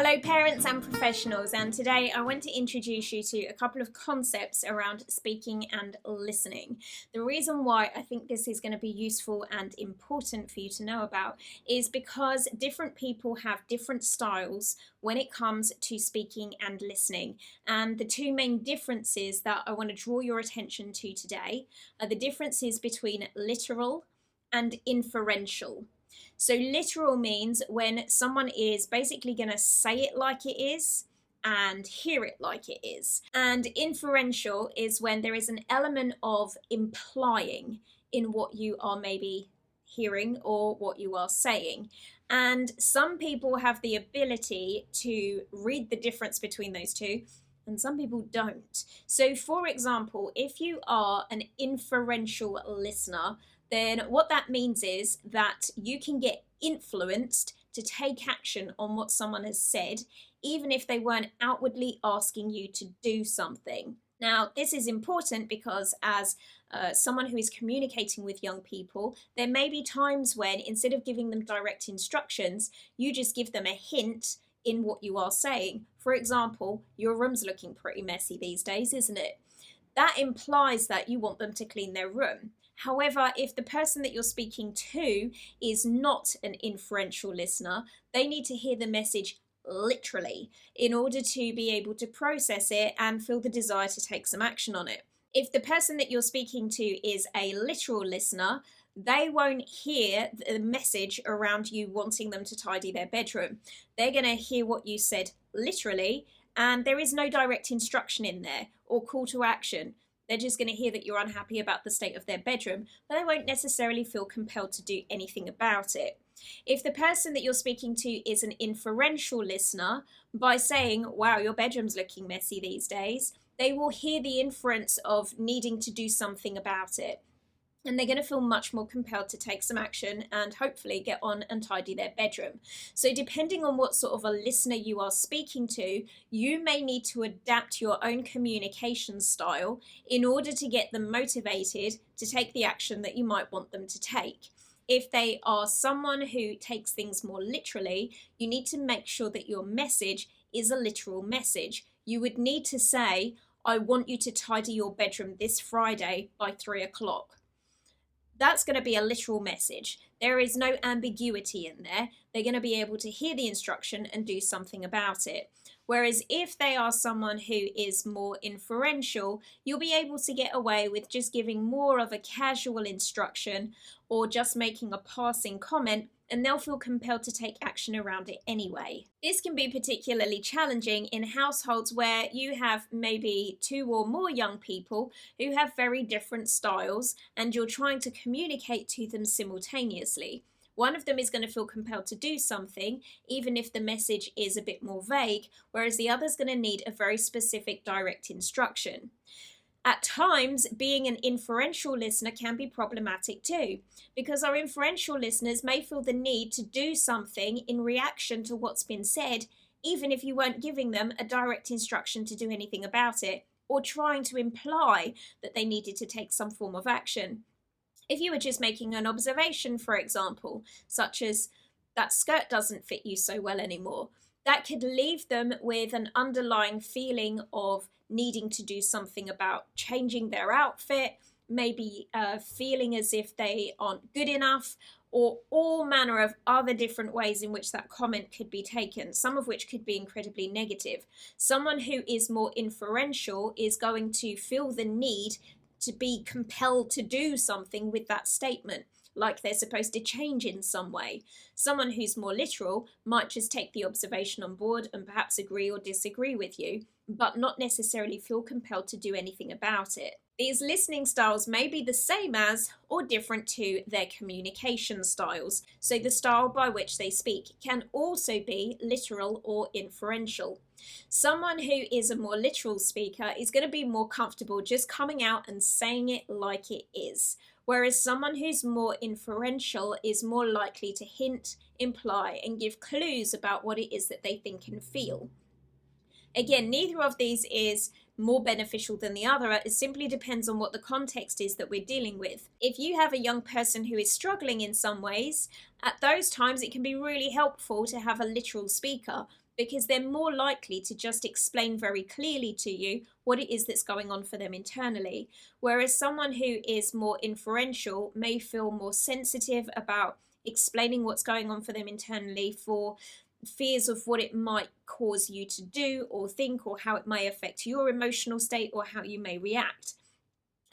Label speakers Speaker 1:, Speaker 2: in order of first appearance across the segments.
Speaker 1: Hello parents and professionals, and today I want to introduce you to a couple of concepts around speaking and listening. The reason why I think this is going to be useful and important for you to know about is because different people have different styles when it comes to speaking and listening. And the two main differences that I want to draw your attention to today are the differences between literal and inferential. So literal means when someone is basically going to say it like it is and hear it like it is. And inferential is when there is an element of implying in what you are maybe hearing or what you are saying. And some people have the ability to read the difference between those two, and some people don't. So, for example, if you are an inferential listener, then what that means is that you can get influenced to take action on what someone has said, even if they weren't outwardly asking you to do something. Now, this is important because as someone who is communicating with young people, there may be times when instead of giving them direct instructions, you just give them a hint in what you are saying. For example, your room's looking pretty messy these days, isn't it? That implies that you want them to clean their room. However, if the person that you're speaking to is not an inferential listener, they need to hear the message literally in order to be able to process it and feel the desire to take some action on it. If the person that you're speaking to is a literal listener, they won't hear the message around you wanting them to tidy their bedroom. They're going to hear what you said literally, and there is no direct instruction in there or call to action. They're just going to hear that you're unhappy about the state of their bedroom, but they won't necessarily feel compelled to do anything about it. If the person that you're speaking to is an inferential listener, by saying, wow, your bedroom's looking messy these days, they will hear the inference of needing to do something about it. And they're going to feel much more compelled to take some action and hopefully get on and tidy their bedroom. So depending on what sort of a listener you are speaking to, you may need to adapt your own communication style in order to get them motivated to take the action that you might want them to take. If they are someone who takes things more literally, you need to make sure that your message is a literal message. You would need to say, I want you to tidy your bedroom this Friday by 3 o'clock. That's going to be a literal message. There is no ambiguity in there. They're going to be able to hear the instruction and do something about it. Whereas if they are someone who is more inferential, you'll be able to get away with just giving more of a casual instruction or just making a passing comment, and they'll feel compelled to take action around it anyway. This can be particularly challenging in households where you have maybe 2 or more young people who have very different styles and you're trying to communicate to them simultaneously. One of them is going to feel compelled to do something, even if the message is a bit more vague, whereas the other is going to need a very specific direct instruction. At times, being an inferential listener can be problematic too, because our inferential listeners may feel the need to do something in reaction to what's been said, even if you weren't giving them a direct instruction to do anything about it, or trying to imply that they needed to take some form of action. If you were just making an observation, for example, such as that skirt doesn't fit you so well anymore, that could leave them with an underlying feeling of needing to do something about changing their outfit, maybe feeling as if they aren't good enough, or all manner of other different ways in which that comment could be taken, some of which could be incredibly negative. Someone who is more inferential is going to feel the need to be compelled to do something with that statement, like they're supposed to change in some way. Someone who's more literal might just take the observation on board and perhaps agree or disagree with you, but not necessarily feel compelled to do anything about it. These listening styles may be the same as or different to their communication styles, so the style by which they speak can also be literal or inferential. Someone who is a more literal speaker is going to be more comfortable just coming out and saying it like it is, whereas someone who's more inferential is more likely to hint, imply, and give clues about what it is that they think and feel. Again, neither of these is more beneficial than the other. It simply depends on what the context is that we're dealing with. If you have a young person who is struggling in some ways, at those times it can be really helpful to have a literal speaker. because they're more likely to just explain very clearly to you what it is that's going on for them internally. Whereas someone who is more inferential may feel more sensitive about explaining what's going on for them internally for fears of what it might cause you to do or think, or how it may affect your emotional state or how you may react.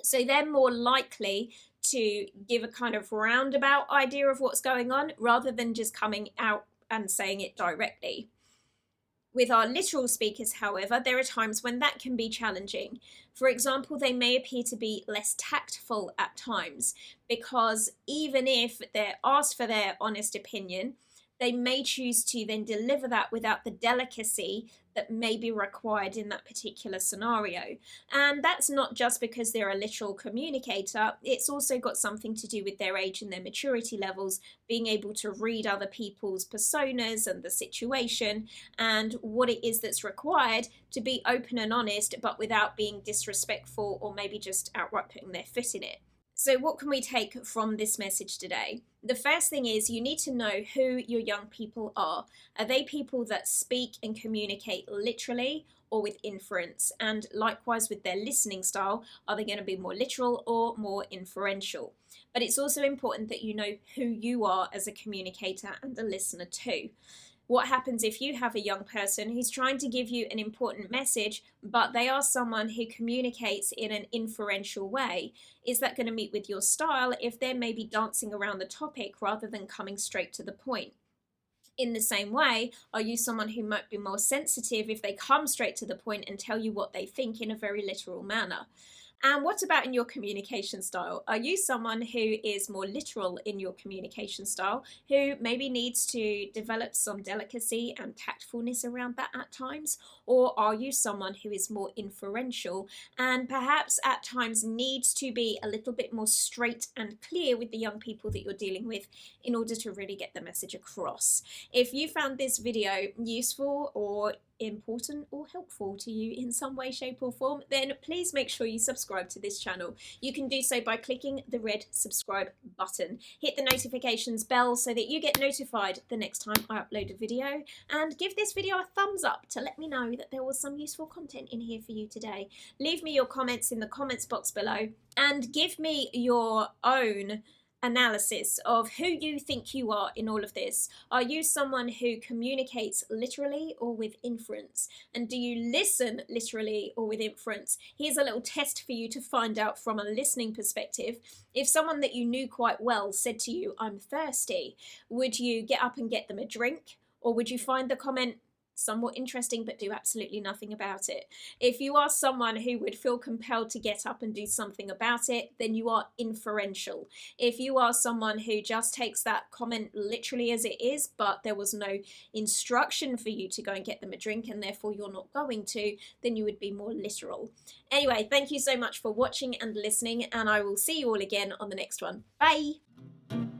Speaker 1: So they're more likely to give a kind of roundabout idea of what's going on rather than just coming out and saying it directly. With our literal speakers, however, there are times when that can be challenging. For example, they may appear to be less tactful at times, because even if they're asked for their honest opinion, they may choose to then deliver that without the delicacy that may be required in that particular scenario. And that's not just because they're a literal communicator, it's also got something to do with their age and their maturity levels, being able to read other people's personas and the situation and what it is that's required to be open and honest, but without being disrespectful or maybe just outright putting their foot in it. So what can we take from this message today? The first thing is you need to know who your young people are. Are they people that speak and communicate literally or with inference? And likewise with their listening style, are they going to be more literal or more inferential? But it's also important that you know who you are as a communicator and a listener too. What happens if you have a young person who's trying to give you an important message, but they are someone who communicates in an inferential way? Is that going to meet with your style if they're maybe dancing around the topic rather than coming straight to the point? In the same way, are you someone who might be more sensitive if they come straight to the point and tell you what they think in a very literal manner? And what about in your communication style? Are you someone who is more literal in your communication style, who maybe needs to develop some delicacy and tactfulness around that at times? Or are you someone who is more inferential and perhaps at times needs to be a little bit more straight and clear with the young people that you're dealing with in order to really get the message across? If you found this video useful or important or helpful to you in some way, shape or form, then please make sure you subscribe to this channel. You can do so by clicking the red subscribe button. Hit the notifications bell so that you get notified the next time I upload a video, and give this video a thumbs up to let me know that there was some useful content in here for you today. Leave me your comments in the comments box below and give me your own analysis of who you think you are in all of this. Are you someone who communicates literally or with inference? And do you listen literally or with inference? Here's a little test for you to find out from a listening perspective. If someone that you knew quite well said to you, "I'm thirsty," would you get up and get them a drink? Or would you find the comment somewhat interesting but do absolutely nothing about it? If you are someone who would feel compelled to get up and do something about it, then you are inferential. If you are someone who just takes that comment literally as it is, but there was no instruction for you to go and get them a drink and therefore you're not going to, then you would be more literal. Anyway, thank you so much for watching and listening, and I will see you all again on the next one. Bye!